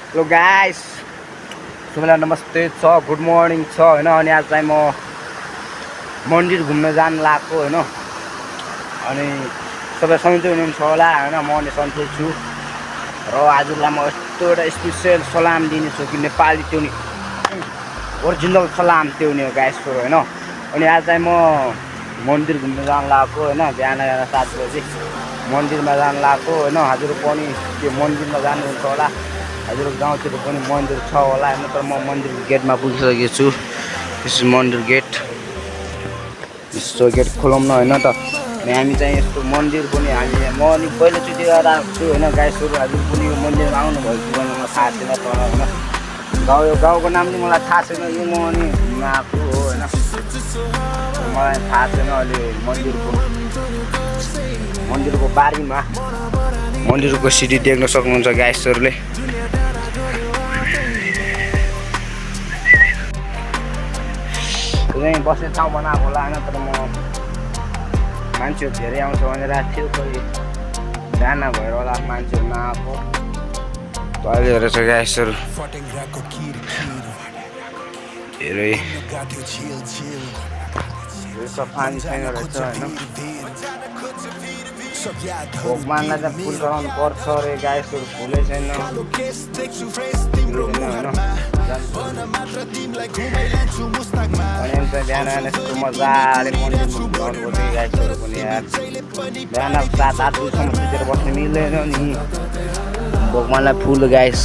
Hello guys, सबैलाई नमस्ते छ, गुड मर्निङ छ होइन। अनि आज चाहिँ म मन्दिर घुम्न जान लागेको होइन। अनि सबै सन्चै हुनुहुन्छ होला होइन। म नि सन्चै छु र आजलाई म यस्तो एउटा स्पेसियल सलाम दिनेछु कि नेपाली त्यो नि ओरिजिनल सलाम त्यो नि हो गाइसहरू होइन। अनि आज चाहिँ म मन्दिर घुम्न जान लागेको होइन। बिहान 7 बजी मन्दिरमा जान लागेको होइन। हजुर पनि त्यो मन्दिरमा जानुहुन्छ होला। हजुर गाउँतिर पनि मन्दिर छ होला होइन। तर म मन्दिरको गेटमा पुगिसकेको छु। यस मन्दिर गेट, यस्तो गेट खोलौँ न होइन त। अनि हामी चाहिँ यस्तो मन्दिर पनि म अनि पहिलोचोटि गएर आएको छु होइन। गाइसहरू हजुर पनि यो मन्दिरमा आउनुभएको कि भने मलाई थाहा छैन तर होइन। यो गाउँको नाम चाहिँ मलाई थाहा छैन। यो म अनि घुम्न आएको हो होइन। मलाई थाहा छैन अहिले मन्दिरको बारीमा मन्दिरको सिडी देख्न सक्नुहुन्छ गाइसहरूले। चाहिँ बस्ने ठाउँ बनाएको होला होइन। तर म मान्छेहरू धेरै आउँछ भनेर थियो, कोही बिहान भएर होला मान्छेहरू नआएको। अहिले हेरेर चाहिँ गाइसहरू धेरै सफानी छैन रहेछ होइन। भगवान्लाई चाहिँ फुल चढाउनु पर्छ अरे गाइसहरू, फुलै छैन होइन। अनि चाहिँ बिहान यस्तो मजाले मन्दिरमा घुमाउनु पर्छ कि गाइसहरू पनि यार। बिहान 7-8 बजीसम्म सुतेर बस्नु मिल्दैन नि। भगवान्लाई फुल गाइस।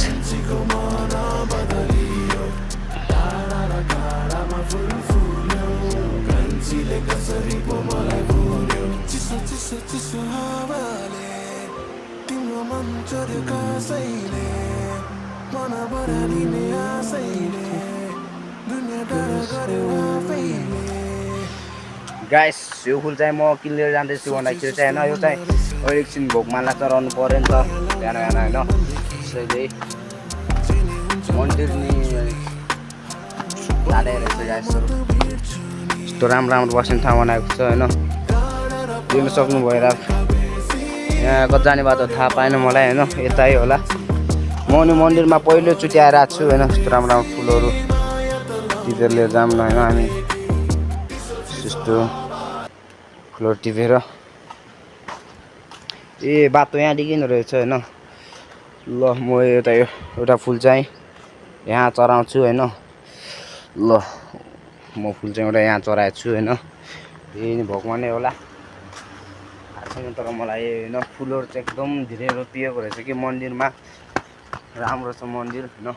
गाइस यो फुल चाहिँ म किन लिएर जाँदैछु भन्दाखेरि चाहिँ होइन, यो चाहिँ एकछिन भोगमाला चढाउनु पऱ्यो नि त बिहान बिहान होइन। त्यसैले मन्दिर नि टाढै रहेछ गाइसहरू। यस्तो राम्रो बस्ने ठाउँ बनाएको छ होइन। देख्न सक्नु भएर यहाँ कति जाने बाटो थाहा पाएन मलाई होइन। यतै होला। म नि मन्दिरमा पहिलोचोटि आएर आएको छु होइन। यस्तो राम्रो फुलहरू टिपेर लिएर जाऊँ न होइन हामी। त्यस्तो फुलहरू टिपेर बाटो यहाँदेखि रहेछ होइन। ल म एउटा फुल चाहिँ यहाँ चढाउँछु होइन। ल म फुल चाहिँ एउटा यहाँ चढाएको छु होइन। यही नै भगवानै होला, थाहा छैन तर मलाई होइन। फुलहरू चाहिँ एकदम धेरै रोपिएको रहेछ कि मन्दिरमा। राम्रो छ मन्दिर होइन।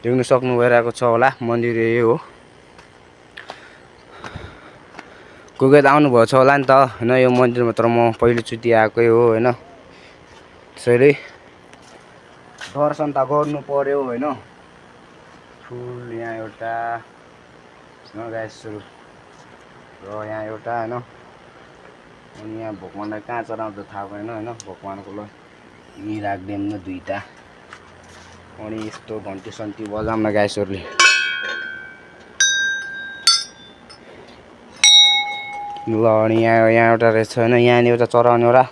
देख्न सक्नु भइरहेको छ होला। मन्दिर यही हो। कोही त आउनुभएको छ होला नि त होइन यो मन्दिरमा। तर म पहिलोचोटि आएकै हो होइन। त्यसैले दर्शन त गर्नु पर्यो होइन। फुल यहाँ एउटा गाइसहरू र यहाँ एउटा होइन। अनि यहाँ भगवान्लाई कहाँ चढाउँछ थाहा भएन होइन। भगवान्को ल यहीँ राखिदिउँ न दुईवटा। अनि यस्तो घन्टी सन्टी बजाउँ न गाइसहरूले। ल अनि यहाँ एउटा रहेछ होइन। यहाँनिर एउटा चढाउने एउटा।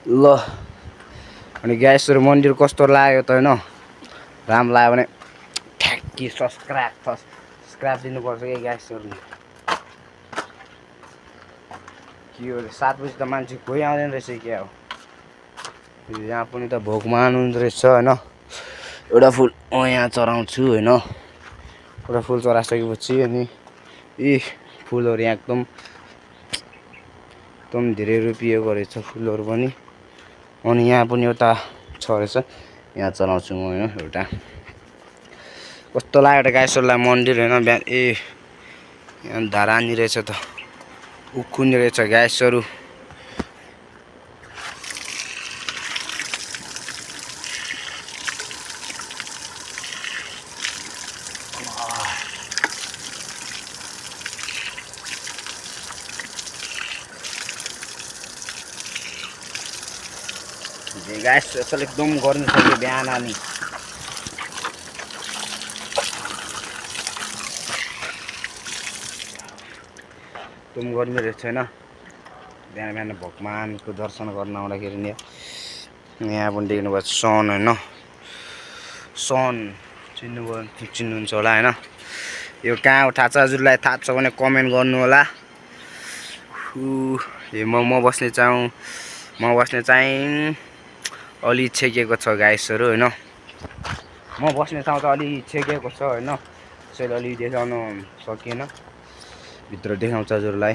ल अनि गाइसहरू मन्दिर कस्तो लाग्यो त होइन। राम्रो लाग्यो भने ठ्याक्की सब्सक्राइब दिनुपर्छ कि गाइसहरूले। के हो 7 बजी त मान्छे कोही आउँदैन रहेछ क्या हो। यहाँ पनि त भगवान हुँदो रहेछ होइन। एउटा फुल यहाँ चढाउँछु होइन। एउटा फुल चढाइसकेपछि अनि फुलहरू यहाँ एकदम धेरै रोपिएको रहेछ फुलहरू पनि। अनि यहाँ पनि एउटा छ रहेछ, यहाँ चलाउँछु म होइन एउटा। कस्तो लाग्यो त गाइसहरूलाई मन्दिर होइन। बिहान यहाँ धरानी रहेछ त उखुनी रहेछ गाइसहरू। गाइस असल एकदम गर्मी छ कि बिहान नि। एकदम गर्मी रहेछ होइन। बिहान बिहान भगवानको दर्शन गर्न आउँदाखेरि नि यहाँ पनि देख्नुभएको छ सन होइन। सन चिन्नुहुन्छ होला होइन। यो कहाँ थाहा छ हजुरलाई थाहा छ भने कमेन्ट गर्नु होला। म बस्ने चाहिँ अलि छेकेको छ गाइसहरू होइन। म बस्ने ठाउँ त अलि छेकेको छ होइन, त्यसैले अलि देखाउन सकिएन। भित्र देखाउँछ हजुरलाई,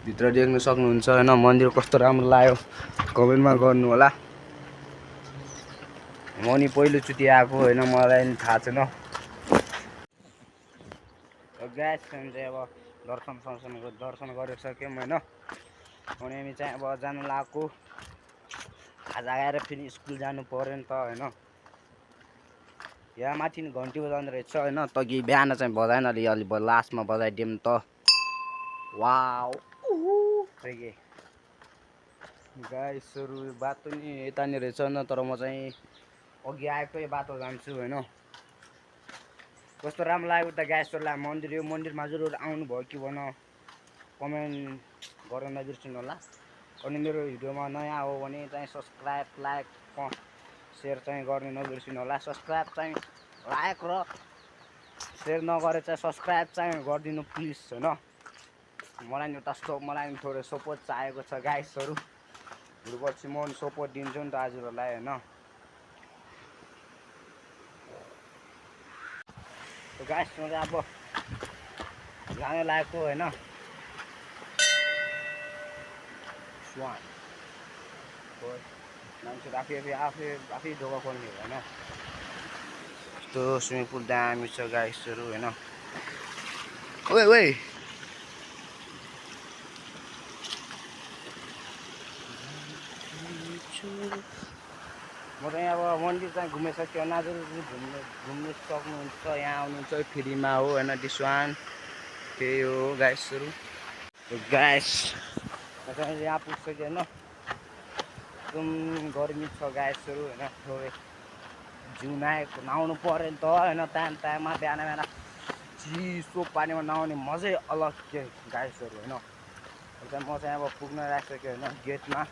भित्र देख्न सक्नुहुन्छ होइन। मन्दिर कस्तो राम्रो लाग्यो कमेन्टमा गर्नु होला। म नि पहिलोचोटि आएको होइन, मलाई नि थाहा छैन। ग्यास चाहिँ अब दर्शन गरिसक्यौँ होइन। अनि हामी चाहिँ अब जानु लागेको। आज आएर फेरि स्कुल जानु पऱ्यो नि त होइन। यहाँ माथि नि घन्टी बजाउँदो रहेछ होइन। तगि बिहान चाहिँ बजाएन, अलि लास्टमा बजाइदिउँ त। वाउ गाइसहरू बाटो नि यतानिर रहेछ होइन, तर म चाहिँ अघि आएकै बाटो जान्छु होइन। कस्तो राम्रो लाग्यो त गाइसहरूलाई मन्दिर। यो मन्दिरमा जरुर आउनुभयो कि भन, कमेन्ट गर्न नबिर्सिनु होला। अनि मेरो भिडियोमा नयाँ हो भने चाहिँ सब्सक्राइब, लाइक, सेयर चाहिँ गर्न नबिर्सिनु होला। सब्सक्राइब चाहिँ लाइक र सेयर नगरे चाहिँ सब्सक्राइब चाहिँ गरिदिनु प्लिज होइन। मलाई थोरै सपोर्ट चाहिएको छ गाइसहरू। पछि म सपोर्ट दिन्छु नि त हजुरहरूलाई होइन। गाइसमा चाहिँ अब जानु लागेको होइन। मान्छे आफै ढोका खोल्ने होइन। यस्तो स्विमिङ पुल दामी छ गाइसहरू होइन। ओइ म चाहिँ अब मन्दिर चाहिँ घुमिसक्यो। नाजुर घुम्नु सक्नुहुन्छ, यहाँ आउनुहुन्छ फ्रीमा हो होइन। डिस्वान त्यही हो गाइसहरू। गाइस चाहिँ यहाँ पुगिसक्यो होइन। एकदम गर्मी छ गाइसहरू होइन। थोरै जिउ नुहाउनु पऱ्यो नि त होइन। टाइममा बिहान चिसो पानीमा नुहाउने मजै अलग के गाइसहरू होइन। म चाहिँ अब पुग्न लागिसक्यो होइन गेटमा।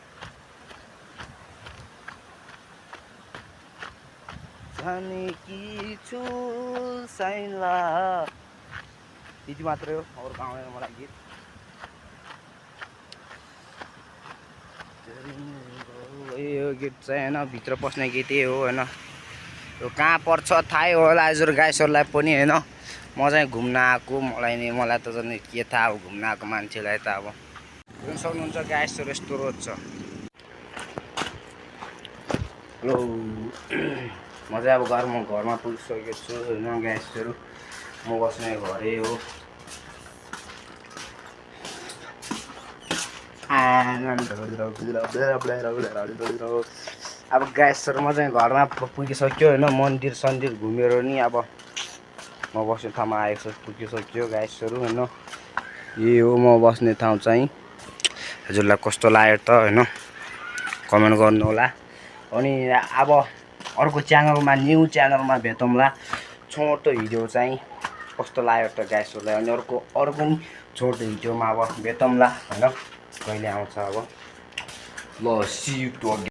जाने कि छु साइला यति मात्रै हो, अरू आउँदैन मलाई गीत। यो गीत चाहिँ होइन भित्र पस्ने गीतै हो होइन। यो कहाँ पर्छ थाहै होला हजुर गाइसहरूलाई पनि होइन। म चाहिँ घुम्न आएको, मलाई त झन् के थाहा अब घुम्न आएको मान्छेलाई त। अब हेर्न सक्नुहुन्छ गाइसहरू यस्तो रोड छ। हेलो म चाहिँ अब घरमा पुगिसकेको छु होइन गाइसहरू। म बस्ने घरै हो। अब गाइसहरू म चाहिँ घरमा पुगिसक्यो होइन। मन्दिर सन्दिर घुमेर नि अब म बस्ने ठाउँमा पुगिसक्यो गाइसहरू होइन। यही हो म बस्ने ठाउँ चाहिँ। हजुरलाई कस्तो लाग्यो त होइन कमेन्ट गर्नु होला। अनि अब अर्को च्यानलमा न्यू च्यानलमा भेटौँला। छोटो भिडियो चाहिँ कस्तो लाग्यो त गाइसहरूलाई। अनि अर्को नि छोटो भिडियोमा अब भेटौँला होइन। कहिले आउँछ अब। ल सी यु टु